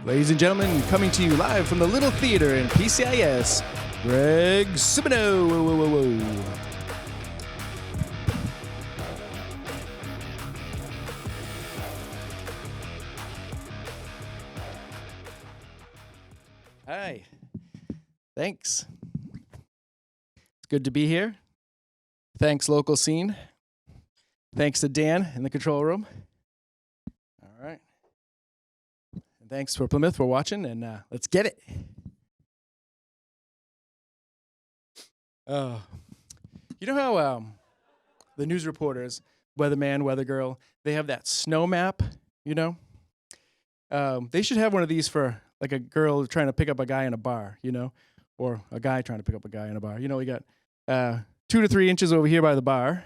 Ladies and gentlemen, coming to you live from the Little Theater in PCIS, Greg Simoneau. Hi. Thanks. It's good to be here. Thanks, local scene. Thanks to Dan in the control room. All right. And thanks for Plymouth for watching, and let's get it. You know how the news reporters, weatherman, weather girl, they have that snow map, you know? They should have one of these for like a girl trying to pick up a guy in a bar, you know? Or a guy trying to pick up a guy in a bar. You know, we got 2 to 3 inches over here by the bar,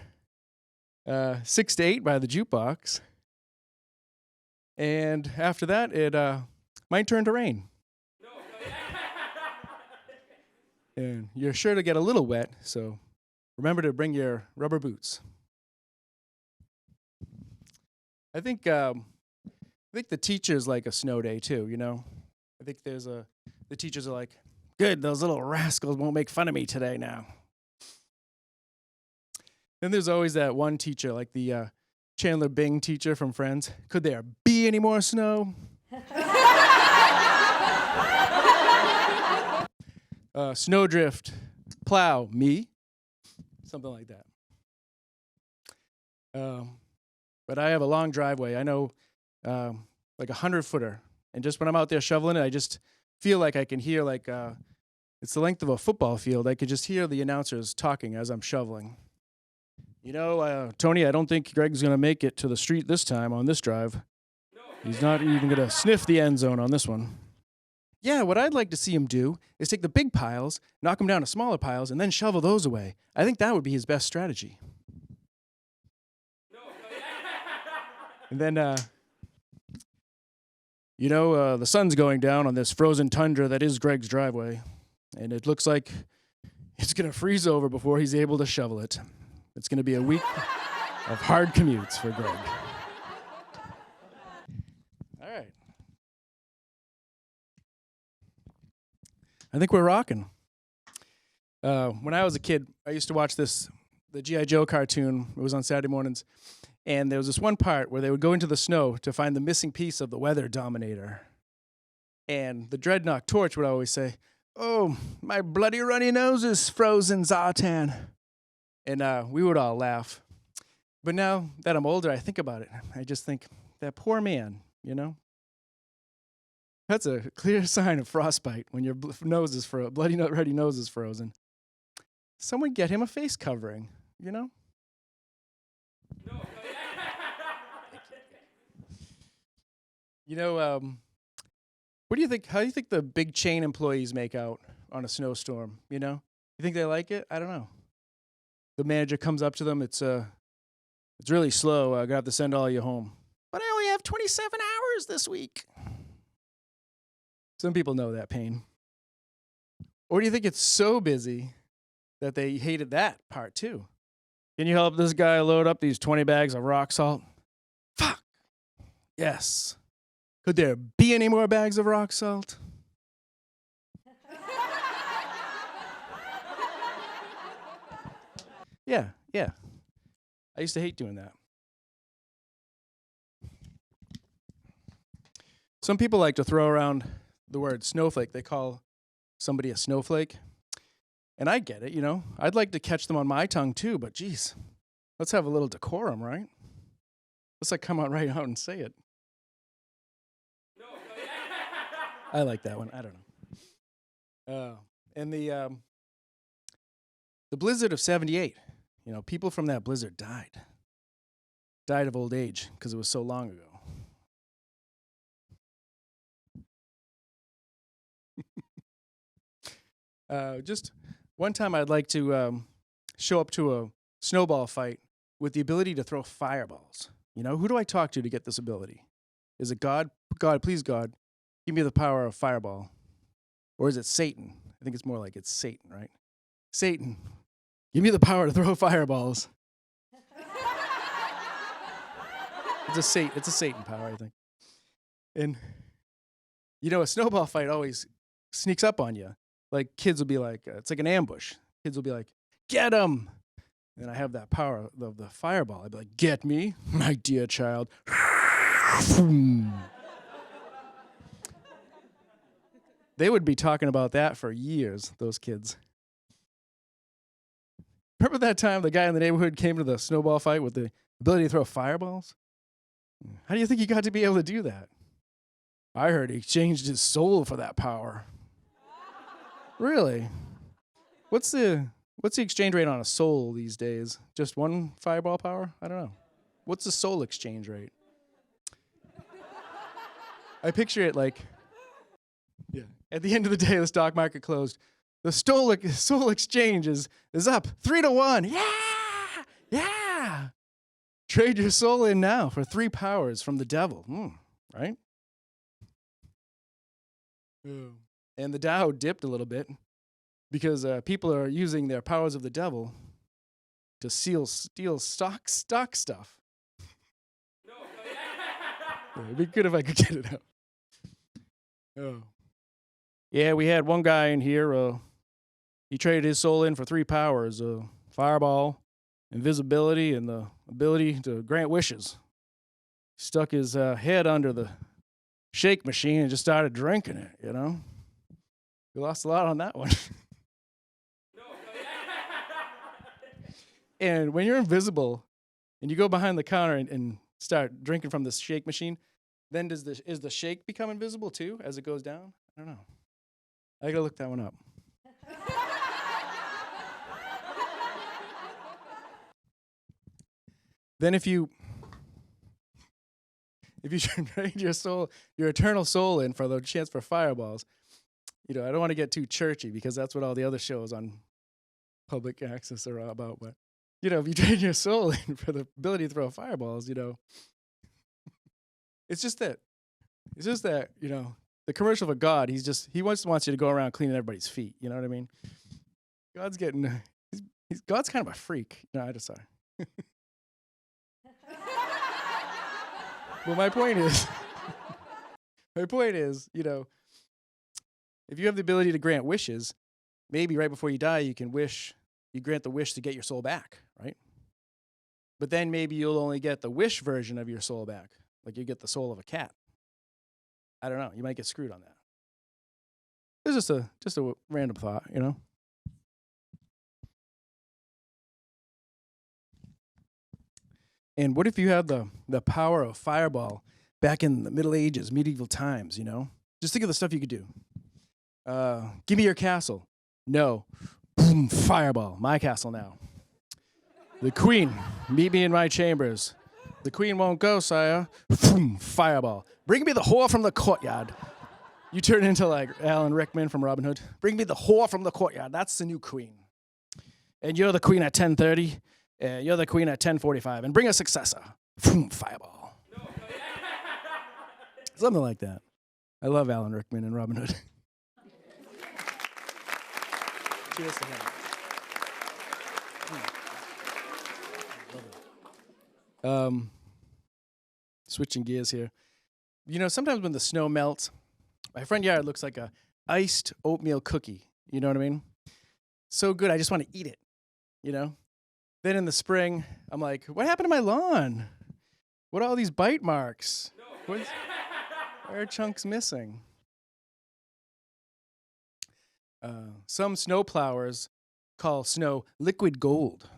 6 to 8 by the jukebox, and after that, it might turn to rain. And you're sure to get a little wet, so remember to bring your rubber boots. I think the teachers like a snow day too, you know? I think the teachers are like, good, those little rascals won't make fun of me today now. Then there's always that one teacher, like the Chandler Bing teacher from Friends. Could there be any more snow? Snowdrift, plow, me. Something like that. But I have a long driveway. I know like 100-footer. And just when I'm out there shoveling it, I just feel like I can hear like it's the length of a football field. I could just hear the announcers talking as I'm shoveling. You know, Tony, I don't think Greg's going to make it to the street this time on this drive. He's not even going to sniff the end zone on this one. Yeah, what I'd like to see him do is take the big piles, knock them down to smaller piles, and then shovel those away. I think that would be his best strategy. And then, you know, the sun's going down on this frozen tundra that is Greg's driveway, and it looks like it's going to freeze over before he's able to shovel it. It's going to be a week of hard commutes for Greg. All right. I think we're rocking. When I was a kid, I used to watch the G.I. Joe cartoon. It was on Saturday mornings. And there was this one part where they would go into the snow to find the missing piece of the weather dominator. And the Dreadnought Torch would always say, "Oh, my bloody runny nose is frozen, Zartan." And we would all laugh. But now that I'm older, I think about it. I just think, that poor man, you know? That's a clear sign of frostbite when your bloody ready nose is frozen. Someone get him a face covering, you know? You know, what do you think? How do you think the big chain employees make out on a snowstorm? You know, you think they like it? I don't know. The manager comes up to them. It's really slow. I'm gonna have to send all you home. But I only have 27 hours this week. Some people know that pain. Or do you think it's so busy that they hated that part too? Can you help this guy load up these 20 bags of rock salt? Fuck. Yes. Could there be any more bags of rock salt? Yeah. I used to hate doing that. Some people like to throw around the word snowflake. They call somebody a snowflake. And I get it, you know. I'd like to catch them on my tongue too, but geez, let's have a little decorum, right? Let's like come out right out and say it. I like that one. I don't know. And the blizzard of '78. You know, people from that blizzard died of old age because it was so long ago. Just one time I'd like to show up to a snowball fight with the ability to throw fireballs. You know, who do I talk to get this ability? Is it God? God, please, God, give me the power of fireball. Or is it Satan? I think it's more like it's Satan, right? Satan, give me the power to throw fireballs. It's a Satan power, I think. And You know, a snowball fight always sneaks up on you. Like kids will be like, it's like an ambush. Kids will be like, get him. And I have that power of the fireball. I'd be like, get me, my dear child. They would be talking about that for years, those kids. Remember that time the guy in the neighborhood came to the snowball fight with the ability to throw fireballs? How do you think he got to be able to do that? I heard he exchanged his soul for that power. Really? What's the exchange rate on a soul these days? Just one fireball power? I don't know. What's the soul exchange rate? I picture it like, yeah. At the end of the day, the stock market closed. The soul exchange is up 3-1. Yeah! Yeah! Trade your soul in now for 3 powers from the devil. Right? And the Dow dipped a little bit because people are using their powers of the devil to steal stock stuff. It'd be good if I could get it out. Oh. Yeah, we had one guy in here. He traded his soul in for 3 powers: fireball, invisibility, and the ability to grant wishes. Stuck his head under the shake machine and just started drinking it, you know? We lost a lot on that one. And when you're invisible and you go behind the counter and start drinking from the shake machine, then is the shake become invisible too as it goes down? I don't know. I gotta look that one up. Then if you trade your eternal soul in for the chance for fireballs, I don't want to get too churchy because that's what all the other shows on public access are about. But, if you trade your soul in for the ability to throw fireballs, it's just that, the commercial for God, he just wants you to go around cleaning everybody's feet. You know what I mean? God's God's kind of a freak. No, I just sorry. Well, my point is, if you have the ability to grant wishes, maybe right before you die, you grant the wish to get your soul back, right? But then maybe you'll only get the wish version of your soul back, like you get the soul of a cat. I don't know. You might get screwed on that. It's just a random thought, And what if you have the power of fireball back in the Middle Ages, medieval times, Just think of the stuff you could do. Give me your castle. No. Boom, fireball. My castle now. The queen, meet me in my chambers. The queen won't go, sire. Boom, fireball. Bring me the whore from the courtyard. You turn into like Alan Rickman from Robin Hood. Bring me the whore from the courtyard. That's the new queen. And you're the queen at 10:30. You're the queen at 10:45, and bring a successor. Boom, fireball. Something like that. I love Alan Rickman and Robin Hood. Cheers to him. Switching gears here. Sometimes when the snow melts, my front yard looks like a iced oatmeal cookie. You know what I mean? So good, I just want to eat it. Then in the spring, I'm like, what happened to my lawn? What are all these bite marks? Why are chunks missing? Some snow plowers call snow liquid gold,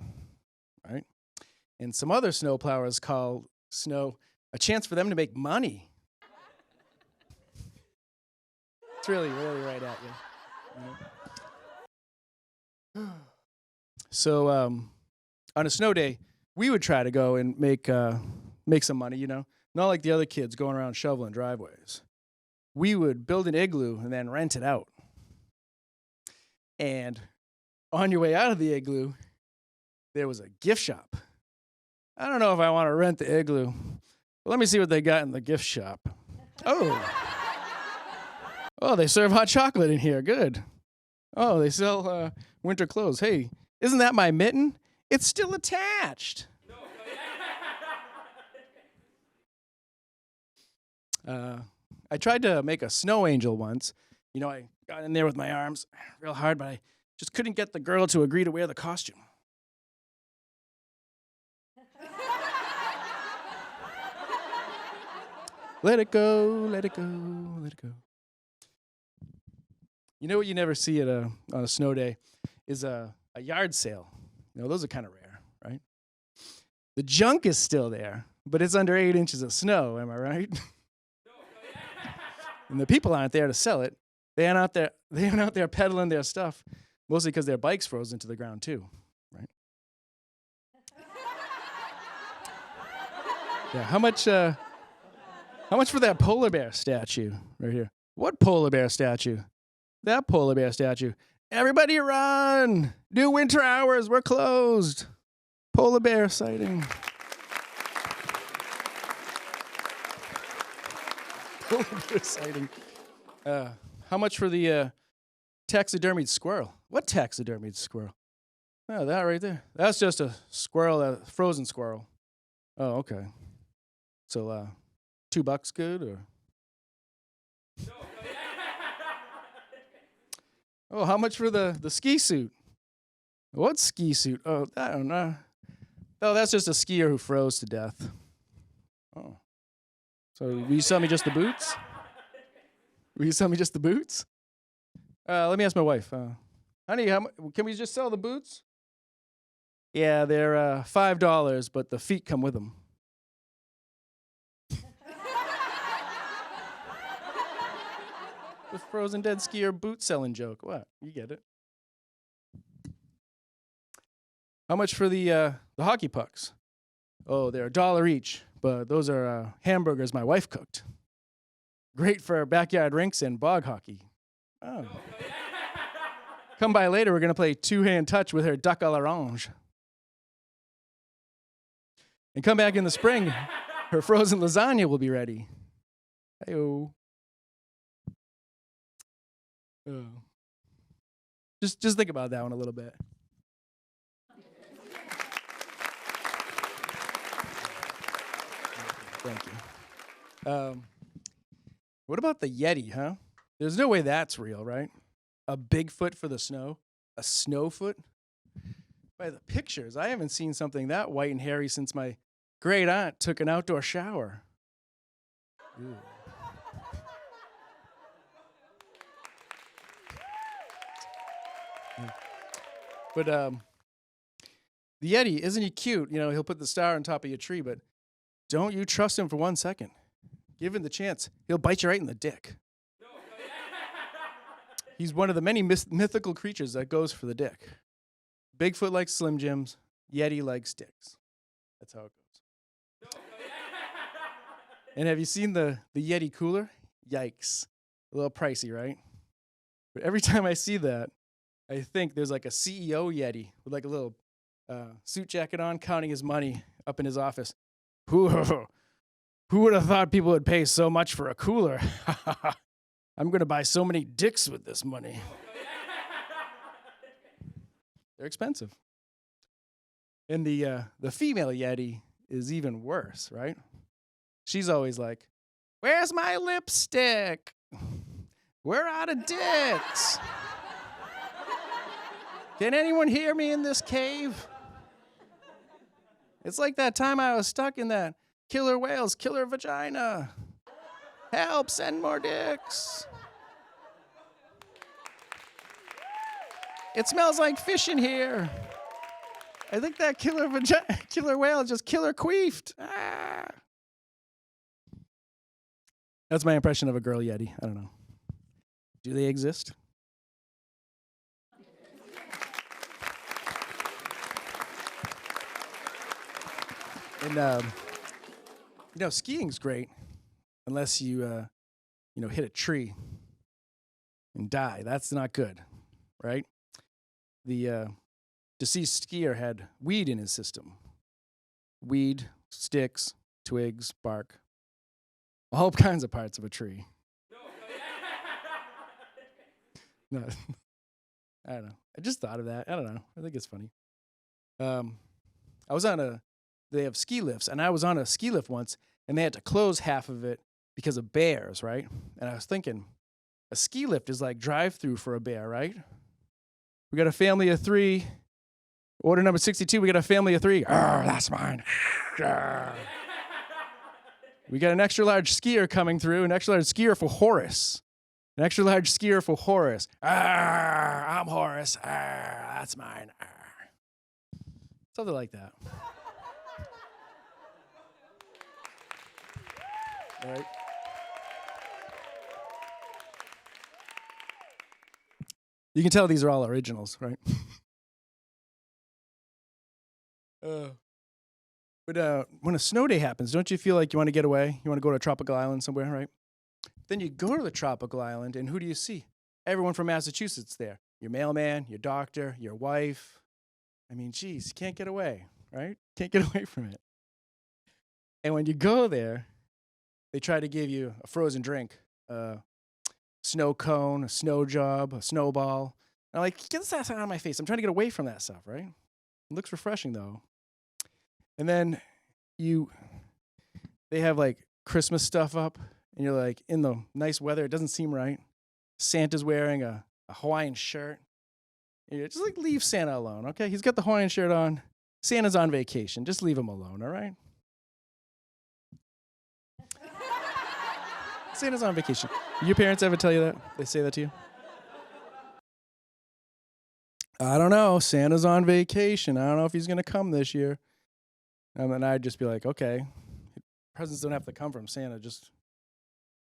right? And some other snow plowers call snow a chance for them to make money. It's really, really right at you. So, on a snow day, we would try to go and make some money, Not like the other kids going around shoveling driveways. We would build an igloo and then rent it out. And on your way out of the igloo, there was a gift shop. I don't know if I want to rent the igloo, but let me see what they got in the gift shop. Oh, they serve hot chocolate in here. Good. Oh, they sell winter clothes. Hey, isn't that my mitten? It's still attached. I tried to make a snow angel once. I got in there with my arms real hard, but I just couldn't get the girl to agree to wear the costume. Let it go, let it go, let it go. You know what you never see on a snow day is a yard sale. Those are kind of rare, right? The junk is still there, but it's under 8 inches of snow, am I right? And the people aren't there to sell it. They aren't out there peddling their stuff, mostly because their bikes froze into the ground too, right? Yeah, how much for that polar bear statue right here? What polar bear statue? That polar bear statue. Everybody run! New winter hours, we're closed. Polar bear sighting. Polar bear sighting. How much for the taxidermied squirrel? What taxidermied squirrel? Oh, that right there. That's just a squirrel, a frozen squirrel. Oh, okay. So, $2 good or? Oh, how much for the ski suit? What ski suit? Oh, I don't know. Oh, that's just a skier who froze to death. Oh. So will you sell me just the boots? Will you sell me just the boots? Let me ask my wife. Honey, can we just sell the boots? Yeah, they're $5, but the feet come with them. The frozen dead skier boot selling joke. What? You get it. How much for the hockey pucks? Oh, they're $1 each, but those are hamburgers my wife cooked. Great for backyard rinks and bog hockey. Oh. Come by later, we're going to play two-hand touch with her duck à l'orange. And come back in the spring, her frozen lasagna will be ready. Hey-oh. Oh. Just think about that one a little bit. Thank you. What about the Yeti, huh? There's no way that's real, right? A Bigfoot for the snow? A snowfoot? By the pictures, I haven't seen something that white and hairy since my great aunt took an outdoor shower. Ew. But the Yeti, isn't he cute? He'll put the star on top of your tree, but don't you trust him for 1 second. Give him the chance. He'll bite you right in the dick. He's one of the many mythical creatures that goes for the dick. Bigfoot likes Slim Jims. Yeti likes dicks. That's how it goes. And have you seen the Yeti cooler? Yikes. A little pricey, right? But every time I see that, I think there's like a CEO Yeti with like a little suit jacket on, counting his money up in his office. Who would have thought people would pay so much for a cooler? I'm going to buy so many dicks with this money. They're expensive. And the female Yeti is even worse, right? She's always like, "Where's my lipstick? We're out of dicks. Can anyone hear me in this cave?" It's like that time I was stuck in that killer whale's killer vagina. Help, send more dicks. It smells like fish in here. I think that killer whale just killer queefed. Ah. That's my impression of a girl Yeti. I don't know. Do they exist? And skiing's great unless you hit a tree and die. That's not good, right? The deceased skier had weed in his system. Weed, sticks, twigs, bark, all kinds of parts of a tree. No, I don't know. I just thought of that. I don't know. I think it's funny. They have ski lifts, and I was on a ski lift once, and they had to close half of it because of bears, right? And I was thinking, a ski lift is like drive-through for a bear, right? We got a family of 3. Order number 62, we got a family of 3. Arr, that's mine. Arr. We got an extra large skier coming through, an extra large skier for Horace. An extra large skier for Horace. Arr, I'm Horace. Arr, that's mine. Arr. Something like that. All right. You can tell these are all originals, right? But when a snow day happens, don't you feel like you want to get away? You want to go to a tropical island somewhere, right? Then you go to the tropical island, and who do you see? Everyone from Massachusetts there. Your mailman, your doctor, your wife. I mean, geez, you can't get away, right? Can't get away from it. And when you go there, they try to give you a frozen drink, a snow cone, a snow job, a snowball. And I'm like, get this ass out of my face. I'm trying to get away from that stuff, right? It looks refreshing, though. And then they have like Christmas stuff up, and you're like in the nice weather. It doesn't seem right. Santa's wearing a Hawaiian shirt. And you're just like, leave Santa alone, okay? He's got the Hawaiian shirt on. Santa's on vacation. Just leave him alone, all right? Santa's on vacation. Your parents ever tell you that? They say that to you? I don't know. Santa's on vacation. I don't know if he's going to come this year. And then I'd just be like, okay, presents don't have to come from Santa. Just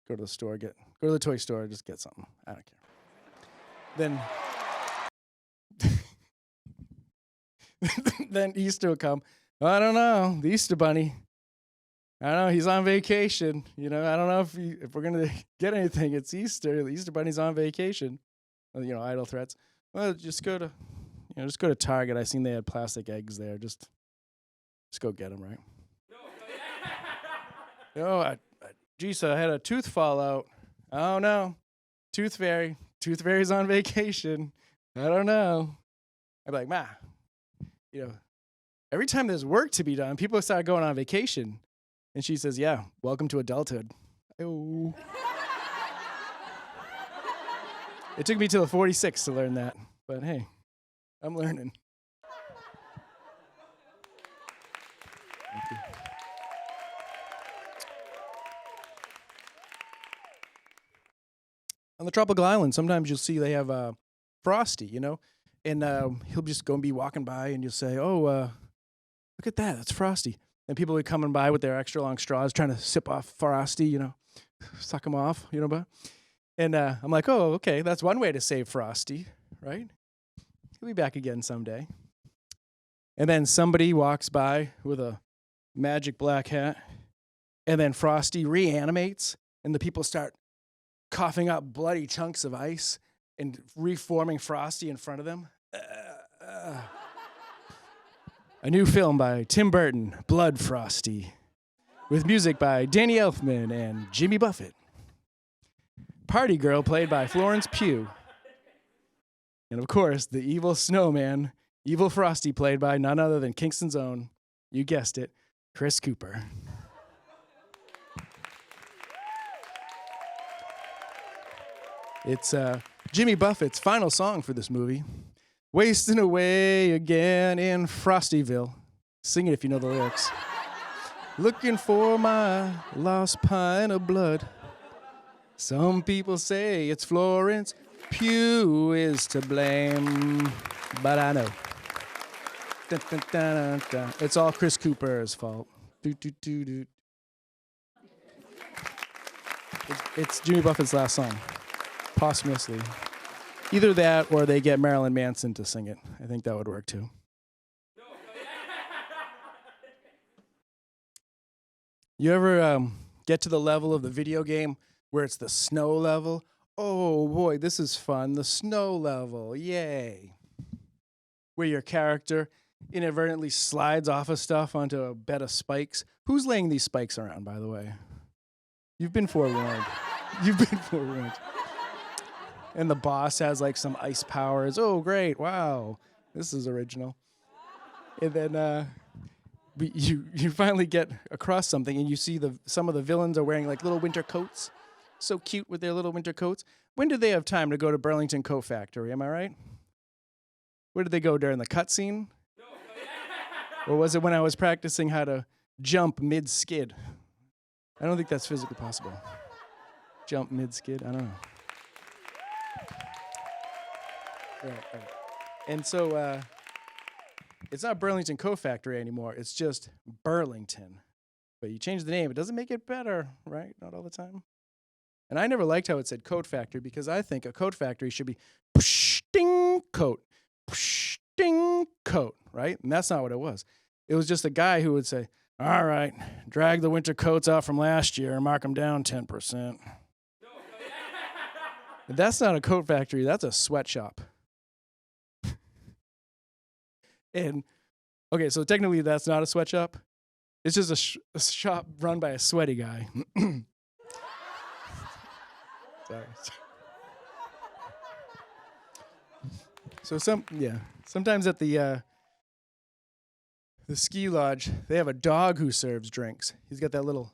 go to the store, go to the toy store, just get something. I don't care. Then Easter will come. I don't know. The Easter Bunny. I don't know. He's on vacation. I don't know if we're gonna get anything. It's Easter. The Easter Bunny's on vacation. Idle threats. Well, just go to Target. I seen they had plastic eggs there. Just go get them, right? Geez, I had a tooth fall out. Oh no, Tooth Fairy. Tooth Fairy's on vacation. I don't know. I'd be like, Ma, every time there's work to be done, people start going on vacation. And she says, yeah, welcome to adulthood. Oh. It took me till 46 to learn that. But hey, I'm learning. Thank you. On the tropical island, sometimes you'll see they have Frosty, and he'll just go and be walking by, and you'll say, oh, look at that, that's Frosty. And people are coming by with their extra long straws trying to sip off Frosty, suck them off, but. And I'm like, oh, okay, that's one way to save Frosty, right? He'll be back again someday. And then somebody walks by with a magic black hat, and then Frosty reanimates, and the people start coughing up bloody chunks of ice and reforming Frosty in front of them. A new film by Tim Burton, Blood Frosty, with music by Danny Elfman and Jimmy Buffett. Party Girl, played by Florence Pugh. And of course, the evil snowman, Evil Frosty, played by none other than Kingston's own, you guessed it, Chris Cooper. It's Jimmy Buffett's final song for this movie. Wasting away again in Frostyville. Sing it if you know the lyrics. Looking for my lost pint of blood. Some people say it's Florence Pugh is to blame, but I know. Dun, dun, dun, dun, dun. It's all Chris Cooper's fault. Do, do, do, do. It's Jimmy Buffett's last song, posthumously. Either that or they get Marilyn Manson to sing it. I think that would work too. You ever get to the level of the video game where it's the snow level? Oh boy, this is fun. The snow level, yay. Where your character inadvertently slides off of stuff onto a bed of spikes. Who's laying these spikes around, by the way? You've been forewarned. You've been forewarned. And the boss has like some ice powers. Oh, great, wow. This is original. And then you finally get across something, and you see some of the villains are wearing like little winter coats, so cute with their little winter coats. When did they have time to go to Burlington Coat Factory? Am I right? Where did they go, during the cutscene? Or was it when I was practicing how to jump mid-skid? I don't think that's physically possible. Jump mid-skid? I don't know. Right. And so it's not Burlington Coat Factory anymore. It's just Burlington. But you change the name. It doesn't make it better, right? Not all the time. And I never liked how it said Coat Factory, because I think a coat factory should be ding coat, ding coat, right? And that's not what it was. It was just a guy who would say, all right, drag the winter coats out from last year and mark them down 10%. That's not a coat factory. That's a sweatshop. And, okay, so technically that's not a sweatshop. It's just a shop run by a sweaty guy. Sorry. So sometimes at the ski lodge, they have a dog who serves drinks. He's got that little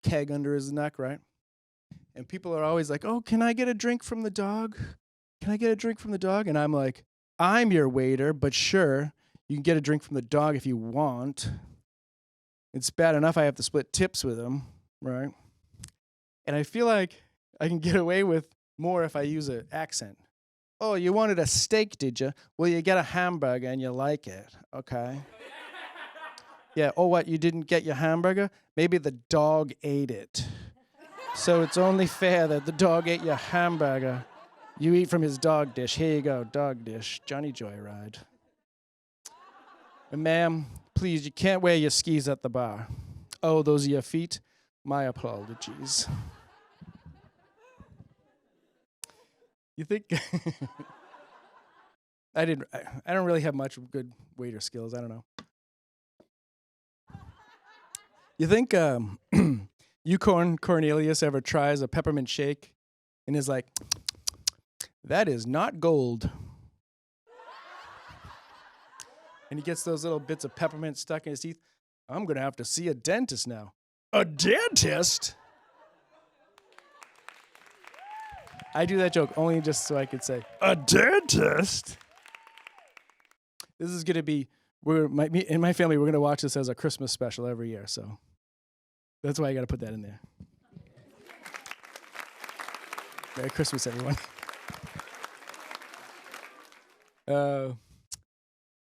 keg under his neck, right? And people are always like, oh, can I get a drink from the dog? Can I get a drink from the dog? And I'm like, I'm your waiter, but sure, you can get a drink from the dog if you want. It's bad enough I have to split tips with him, right? And I feel like I can get away with more if I use an accent. Oh, you wanted a steak, did you? Well, you get a hamburger and you like it, okay? Yeah, oh, what, you didn't get your hamburger? Maybe the dog ate it. So it's only fair that the dog ate your hamburger. You eat from his dog dish. Here you go, dog dish. Johnny Joyride. And ma'am, please, you can't wear your skis at the bar. Oh, those are your feet? My apologies. You think? I don't really have much good waiter skills. I don't know. You think Cornelius ever tries a peppermint shake and is like, that is not gold. And he gets those little bits of peppermint stuck in his teeth. I'm going to have to see a dentist now. A dentist? I do that joke only just so I could say, a dentist? This is going to be, in my family, we're going to watch this as a Christmas special every year, so that's why I got to put that in there. Merry Christmas, everyone.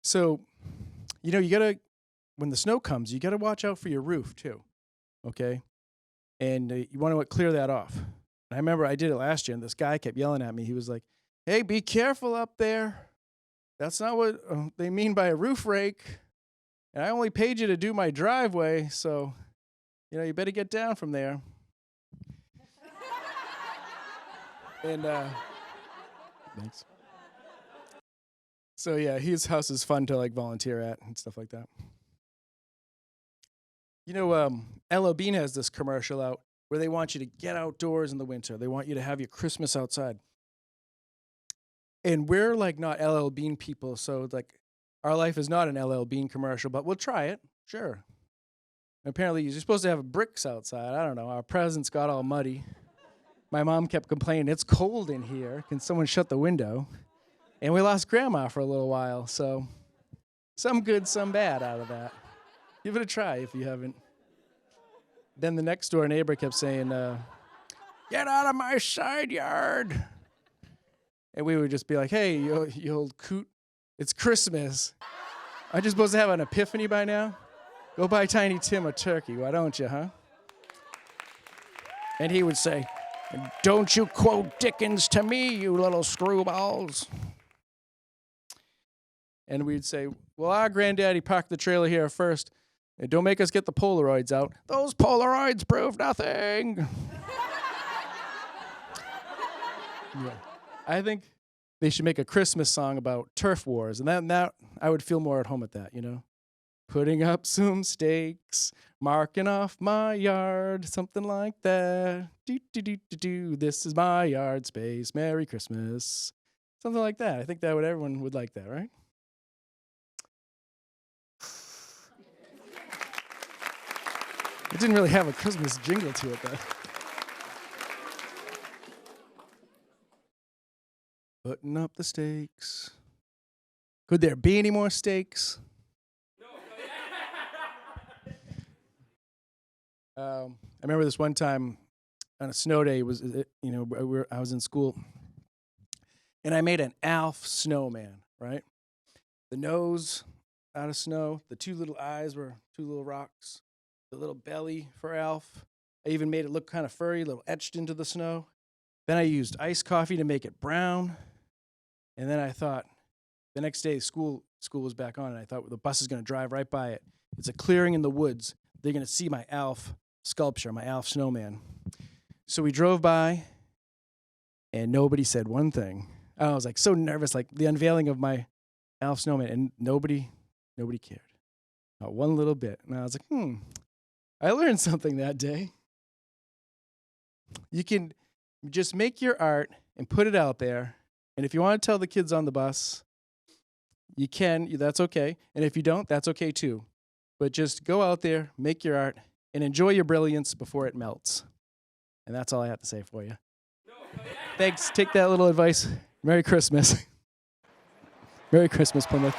So, you got to, when the snow comes, you got to watch out for your roof, too, okay? And you want to clear that off. I remember I did it last year, and this guy kept yelling at me. He was like, hey, be careful up there. That's not what they mean by a roof rake. And I only paid you to do my driveway, so, you better get down from there. And, thanks. So, yeah, his house is fun to, volunteer at and stuff like that. L.O. Bean has this commercial out where they want you to get outdoors in the winter. They want you to have your Christmas outside. And we're, not LL Bean people, so, our life is not an LL Bean commercial, but we'll try it, sure. And apparently, you're supposed to have bricks outside. I don't know. Our presents got all muddy. My mom kept complaining, it's cold in here. Can someone shut the window? And we lost Grandma for a little while, so some good, some bad out of that. Give it a try if you haven't. Then the next door neighbor kept saying, get out of my side yard. And we would just be like, hey, you old coot, it's Christmas. Aren't you supposed to have an epiphany by now? Go buy Tiny Tim a turkey, why don't you, huh? And he would say, don't you quote Dickens to me, you little screwballs. And we'd say, well, our granddaddy parked the trailer here first. And don't make us get the Polaroids out. Those Polaroids prove nothing. Yeah. I think they should make a Christmas song about turf wars. And that I would feel more at home at that, Putting up some stakes, marking off my yard, something like that. Do. This is my yard space. Merry Christmas. Something like that. I think everyone would like that, right? It didn't really have a Christmas jingle to it, though. Putting up the stakes. Could there be any more stakes? I remember this one time on a snow day. I was in school, and I made an Alf snowman. Right, the nose out of snow, the two little eyes were two little rocks, the little belly for Alf. I even made it look kind of furry, a little etched into the snow. Then I used iced coffee to make it brown, and then I thought the next day school was back on, and I thought the bus is going to drive right by it. It's a clearing in the woods. They're going to see my Alf sculpture, my Alf snowman. So we drove by, and nobody said one thing. I was like so nervous, like the unveiling of my Alf snowman, and nobody cared. Not one little bit. And I was like, I learned something that day. You can just make your art and put it out there. And if you want to tell the kids on the bus, you can, that's okay. And if you don't, that's okay too. But just go out there, make your art, and enjoy your brilliance before it melts. And that's all I have to say for you. Thanks. Take that little advice. Merry Christmas. Merry Christmas, Plymouth.